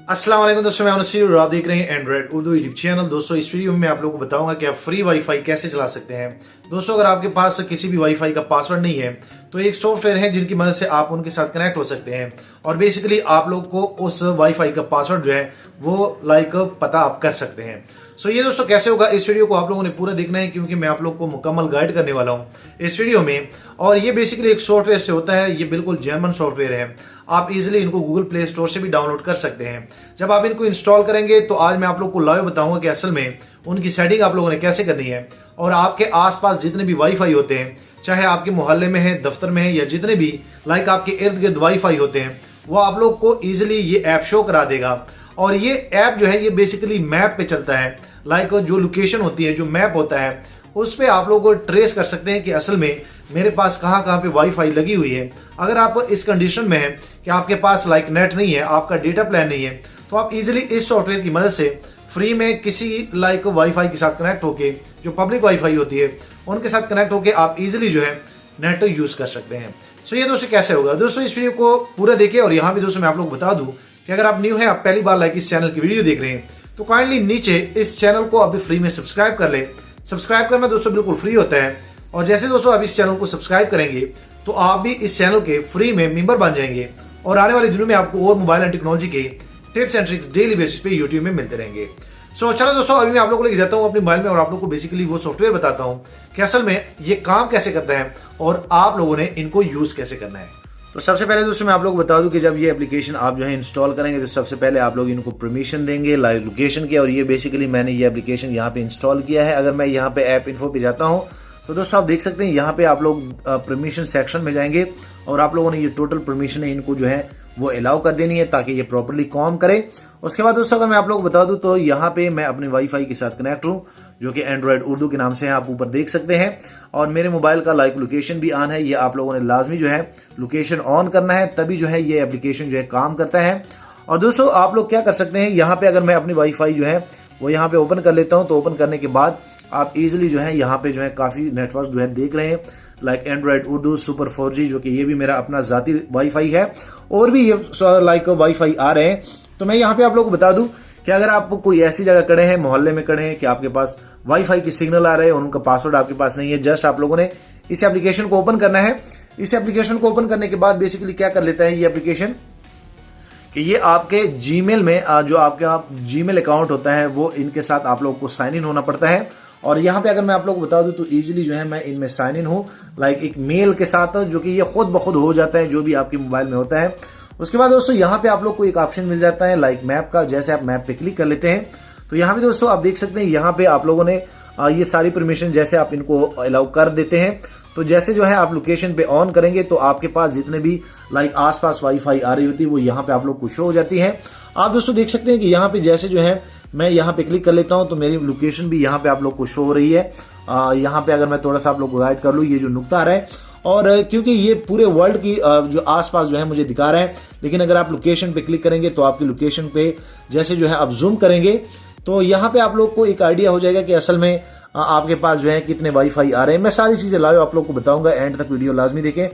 अस्सलाम वालेकुम दोस्तों, मैं नसीर और आप देख रहे हैं एंड्रॉइड उर्दू यूट्यूब चैनल। दोस्तों इस वीडियो में मैं आप लोगों को बताऊंगा कि आप फ्री वाईफाई कैसे चला सकते हैं। दोस्तों अगर आपके पास किसी भी वाईफाई का पासवर्ड नहीं है तो एक सॉफ्टवेयर है जिनकी मदद से आप उनके साथ कनेक्ट हो सकते हैं और बेसिकली आप लोग को उस वाईफाई का पासवर्ड जो है वो पता आप कर सकते हैं। सो ये दोस्तों कैसे होगा, इस वीडियो को आप लोगों ने पूरा देखना है क्योंकि मैं आप लोग को मुकम्मल गाइड करने वाला हूँ इस वीडियो में। और ये बेसिकली एक सॉफ्टवेयर से होता है, ये बिल्कुल जेन्युइन सॉफ्टवेयर है। आप इजीली इनको गूगल प्ले स्टोर से भी डाउनलोड कर सकते हैं। जब आप इनको इंस्टॉल करेंगे तो आज मैं आप लोग को लाइव बताऊंगा कि असल में उनकी सेटिंग आप लोगों ने कैसे करनी है और आपके आसपास जितने भी वाईफाई होते हैं, चाहे आपके मोहल्ले में है, दफ्तर में है या जितने भी आपके इर्द गिर्द वाईफाई होते हैं, वो आप लोग को इजिली ये ऐप शो करा देगा। और ये ऐप जो है ये बेसिकली मैप पे चलता है। जो लोकेशन होती है, जो मैप होता है, उस पे आप लोग को ट्रेस कर सकते हैं कि असल में मेरे पास कहां कहां पे वाईफाई लगी हुई है। अगर आप इस कंडीशन में है कि आपके पास नेट नहीं है, आपका डेटा प्लान नहीं है, तो आप इजीली इस सॉफ्टवेयर की मदद से फ्री में किसी वाईफाई के साथ कनेक्ट होके, जो पब्लिक वाईफाई होती है उनके साथ कनेक्ट होके आप इजीली जो है नेट यूज कर सकते हैं। सो ये दोस्तों कैसे होगा, दोस्तों इस वीडियो को पूरा देखिए। और यहाँ भी दोस्तों मैं आप लोग बता दूं कि अगर आप न्यू है, आप पहली बार इस चैनल की वीडियो देख रहे हैं, तो काइंडली नीचे इस चैनल को अभी फ्री में सब्सक्राइब कर ले। सब्सक्राइब करना दोस्तों बिल्कुल फ्री होता है और जैसे दोस्तों आप इस चैनल को सब्सक्राइब करेंगे तो आप भी इस चैनल के फ्री में मेंबर बन जाएंगे और आने वाले दिनों में आपको और मोबाइल एंड टेक्नोलॉजी के tips and tricks daily basis पे यूट्यूब में मिलते रहेंगे। सो चलो दोस्तों, अभी मैं आप लोगों को लेके जाता हूँ अपने मोबाइल में और आप लोग को बेसिकली वो सॉफ्टवेयर बताता हूँ कि असल में ये काम कैसे करता है और आप लोगों ने इनको यूज कैसे करना है। तो सबसे पहले दोस्तों मैं आप लोग बता दूं कि जब ये एप्लीकेशन आप जो है इंस्टॉल करेंगे तो सबसे पहले आप लोग इनको परमिशन देंगे लाइव लोकेशन के। और ये बेसिकली मैंने ये एप्लीकेशन यहाँ पे इंस्टॉल किया है। अगर मैं यहाँ पे ऐप इन्फो पे जाता हूँ तो दोस्तों आप देख सकते हैं यहाँ पे आप लोग परमिशन सेक्शन में जाएंगे और आप लोगों ने ये टोटल परमिशन है इनको जो है वो अलाउ कर देनी है ताकि ये प्रॉपर्ली काम करे। उसके बाद दोस्तों अगर मैं आप लोग बता दूं तो यहाँ पे मैं अपने वाईफाई के साथ कनेक्ट हूँ जो कि एंड्रॉइड उर्दू के नाम से है, आप ऊपर देख सकते हैं। और मेरे मोबाइल का लोकेशन भी ऑन है। ये आप लोगों ने लाजमी जो है लोकेशन ऑन करना है, तभी जो है ये एप्लीकेशन जो है काम करता है। और दोस्तों आप लोग क्या कर सकते हैं, यहाँ पे अगर मैं अपनी वाईफाई जो है वो यहाँ पे ओपन कर लेता हूँ तो ओपन करने के बाद आप इजिली जो है यहाँ पे जो है काफी नेटवर्क जो है देख रहे हैं एंड्रॉइड उर्दू सुपर 4G, जो कि ये भी मेरा अपना जाती वाईफाई है और भी ये वाईफाई आ रहे हैं। तो मैं यहाँ पे आप लोगों को बता दूं कि अगर आप कोई ऐसी जगह खड़े हैं, मोहल्ले में खड़े हैं कि आपके पास वाईफाई की सिग्नल आ रहे हैं और उनका पासवर्ड आपके पास नहीं है, जस्ट आप लोगों ने इस एप्लीकेशन को ओपन करना है। इस एप्लीकेशन को ओपन करने के बाद बेसिकली क्या कर लेता है ये एप्लीकेशन कि ये आपके जीमेल में जो आपका जीमेल अकाउंट होता है वो इनके साथ आप लोगों को साइन इन होना पड़ता है। और यहाँ पे अगर मैं आप लोग को बता दूं तो इजीली जो है मैं इनमें साइन इन हूँ एक मेल के साथ, जो कि ये खुद ब खुद हो जाता है जो भी आपके मोबाइल में होता है। उसके बाद दोस्तों यहाँ पे आप लोग को एक ऑप्शन मिल जाता है मैप का। जैसे आप मैप पे क्लिक कर लेते हैं तो यहाँ पे दोस्तों आप देख सकते हैं यहाँ पे आप लोगों ने ये सारी परमिशन जैसे आप इनको अलाउ कर देते हैं तो जैसे जो है आप लोकेशन पे ऑन करेंगे तो आपके पास जितने भी आसपास वाईफाई आ रही होती है वो यहाँ पे आप लोग को शो हो जाती है। आप दोस्तों देख सकते हैं कि यहाँ पे जैसे जो है मैं यहाँ पे क्लिक कर लेता हूँ तो मेरी लोकेशन भी यहाँ पे आप लोग को शो हो रही है। यहाँ पे अगर मैं थोड़ा सा आप लोग को गाइड कर लूँ, ये जो नुकता आ रहा है और क्योंकि ये पूरे वर्ल्ड की जो आसपास जो है मुझे दिखा रहा है, लेकिन अगर आप लोकेशन पे क्लिक करेंगे तो आपकी लोकेशन पे जैसे जो है आप जूम करेंगे तो यहाँ पे आप लोग को एक आइडिया हो जाएगा कि असल में आपके पास जो है कितने वाईफाई आ रहे हैं। मैं सारी चीजें लाइव आप लोग को बताऊंगा, एंड तक वीडियो लाजमी देखें।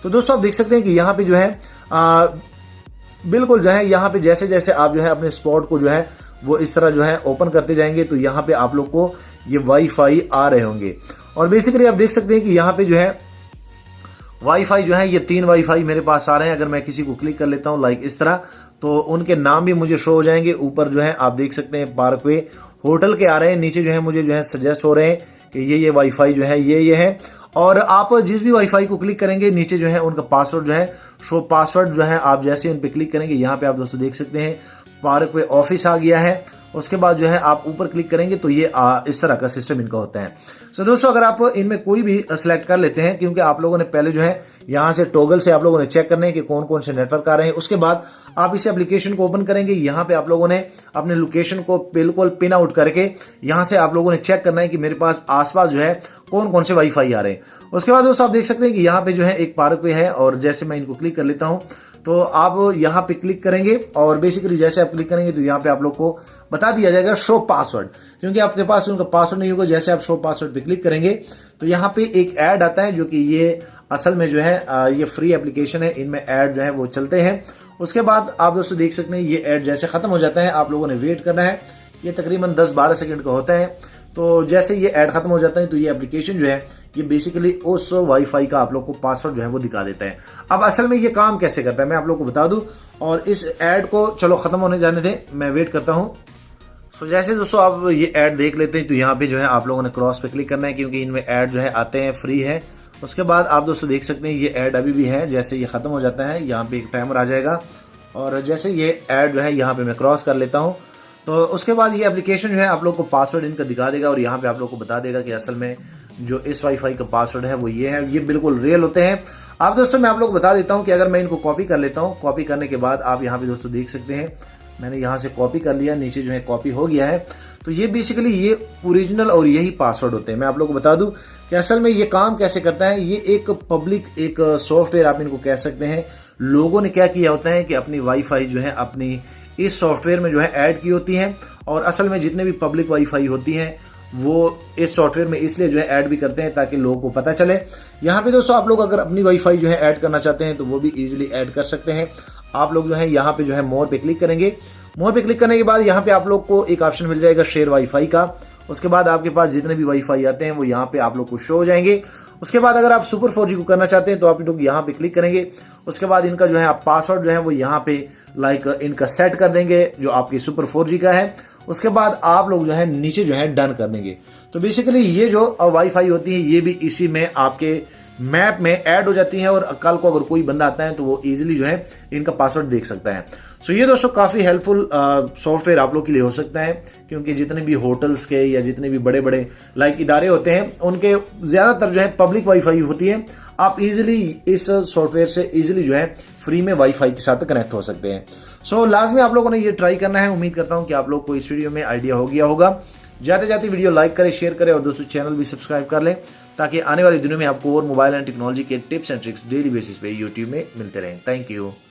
तो दोस्तों आप देख सकते हैं कि यहाँ पे जो है बिल्कुल जो है यहाँ पे जैसे जैसे आप जो है अपने स्पॉट को जो है वो इस तरह जो है ओपन करते जाएंगे तो यहाँ पे आप लोग को ये वाईफाई आ रहे होंगे। और बेसिकली आप देख सकते हैं कि यहाँ पे जो है वाईफाई जो है ये 3 वाईफाई मेरे पास आ रहे हैं। अगर मैं किसी को क्लिक कर लेता हूँ इस तरह तो उनके नाम भी मुझे शो हो जाएंगे। ऊपर जो है आप देख सकते हैं पार्कवे होटल के आ रहे हैं, नीचे जो है मुझे जो है सजेस्ट हो रहे हैं कि ये वाईफाई जो है ये है। और आप जिस भी वाईफाई को क्लिक करेंगे नीचे जो है उनका पासवर्ड जो है शो पासवर्ड जो है आप जैसे उन पे क्लिक करेंगे यहाँ पे आप दोस्तों देख सकते हैं पार्कवे ऑफिस आ गया है। उसके बाद जो है आप ऊपर क्लिक करेंगे तो ये इस तरह का सिस्टम इनका होता है। सो दोस्तों अगर आप इनमें कोई भी सिलेक्ट कर लेते हैं, क्योंकि आप लोगों ने पहले जो है यहाँ से टॉगल से आप लोगों ने चेक करना है कि कौन कौन से नेटवर्क आ रहे हैं। उसके बाद आप इस एप्लीकेशन को ओपन करेंगे, यहाँ पे आप लोगों ने अपने लोकेशन को बिल्कुल पिन आउट करके यहाँ से आप लोगों ने चेक करना है कि मेरे पास आसपास जो है कौन कौन से वाईफाई आ रहे हैं। उसके बाद दोस्तों आप देख सकते हैं कि यहाँ पे जो है एक पार्कवे है और जैसे मैं इनको क्लिक कर लेता हूँ तो आप यहाँ पे क्लिक करेंगे और बेसिकली जैसे आप क्लिक करेंगे तो यहाँ पे आप लोग को बता दिया जाएगा शो पासवर्ड, क्योंकि आपके पास उनका पासवर्ड नहीं होगा। जैसे आप शो पासवर्ड पे क्लिक करेंगे तो यहाँ पे एक ऐड आता है जो कि ये असल में जो है ये फ्री एप्लीकेशन है, इनमें ऐड जो है वो चलते हैं उसके बाद आप दोस्तों देख सकते हैं ये ऐड जैसे खत्म हो जाता है, आप लोगों ने वेट करना है। ये तकरीबन 10-12 सेकंड का होता है। तो जैसे ये ऐड खत्म हो जाता है तो ये एप्लीकेशन जो है ये बेसिकली उस वाईफाई का आप लोग को पासवर्ड जो है वो दिखा देता है। अब असल में ये काम कैसे करता है मैं आप लोग को बता दूं, और इस ऐड को चलो खत्म होने जाने दें, मैं वेट करता हूं। तो जैसे दोस्तों आप ये ऐड देख लेते हैं तो यहाँ पे जो है आप लोगों ने क्रॉस पे क्लिक करना है, क्योंकि इनमें ऐड जो है आते हैं, फ्री है। उसके बाद आप दोस्तों देख सकते हैं ये ऐड अभी भी है। जैसे ये खत्म हो जाता है यहाँ पे एक टाइमर आ जाएगा, और जैसे ये ऐड जो है यहाँ पे मैं क्रॉस कर लेता हूँ तो उसके बाद ये एप्लीकेशन जो है आप लोग को पासवर्ड इनका दिखा देगा, और यहाँ पे आप लोग को बता देगा कि असल में जो इस वाईफाई का पासवर्ड है वो ये है। ये बिल्कुल रियल होते हैं। आप दोस्तों मैं आप लोग को बता देता हूँ कि अगर मैं इनको कॉपी कर लेता हूँ, कॉपी करने के बाद आप यहाँ पे दोस्तों देख सकते हैं मैंने यहाँ से कॉपी कर लिया, नीचे जो है कॉपी हो गया है। तो ये बेसिकली ये ओरिजिनल और यही पासवर्ड होते हैं। मैं आप लोग को बता दूं कि असल में ये काम कैसे करता है। ये एक पब्लिक एक सॉफ्टवेयर आप इनको कह सकते हैं। लोगों ने क्या किया होता है कि अपनी वाईफाई जो है अपनी इस सॉफ्टवेयर में जो है ऐड की होती है, और असल में जितने भी पब्लिक वाईफाई होती हैं वो इस सॉफ्टवेयर में इसलिए जो है ऐड भी करते हैं ताकि लोगों को पता चले। यहाँ पे दोस्तों आप लोग अगर अपनी वाईफाई जो है ऐड करना चाहते हैं तो वो भी इजीली ऐड कर सकते हैं। आप लोग जो है यहाँ पे जो है मोर पे क्लिक करेंगे। मोर पे क्लिक करने के बाद यहाँ पे आप लोग को एक ऑप्शन मिल जाएगा शेयर वाईफाई का। उसके बाद आपके पास जितने भी वाईफाई आते हैं वो यहाँ पे आप लोग को शो हो जाएंगे। उसके बाद अगर आप सुपर 4G को करना चाहते हैं तो आप लोग यहाँ पे क्लिक करेंगे। उसके बाद इनका जो है आप पासवर्ड जो है वो यहाँ पे इनका सेट कर देंगे जो आपकी सुपर 4G का है। उसके बाद आप लोग जो है नीचे जो है डन कर देंगे। तो बेसिकली ये जो वाईफाई होती है ये भी इसी में आपके मैप में ऐड हो जाती है, और कल को अगर कोई बंदा आता है तो वो इजीली जो है इनका पासवर्ड देख सकता है। सो ये दोस्तों काफी हेल्पफुल सॉफ्टवेयर आप लोग के लिए हो सकता है, क्योंकि जितने भी होटल्स के या जितने भी बड़े बड़े इदारे होते हैं उनके ज्यादातर जो है पब्लिक वाईफाई होती है। आप इजीली इस सॉफ्टवेयर से इजीली जो है फ्री में वाईफाई के साथ कनेक्ट हो सकते हैं। सो लाजमी आप लोगों ने ये ट्राई करना है। उम्मीद करता हूं कि आप लोग को इस वीडियो में आइडिया हो गया होगा। जाते जाते वीडियो लाइक करें, शेयर करें, और दोस्तों चैनल भी सब्सक्राइब कर लें ताकि आने वाले दिनों में आपको और मोबाइल एंड टेक्नोलॉजी के tips and tricks daily basis पे यूट्यूब में मिलते रहें। Thank you.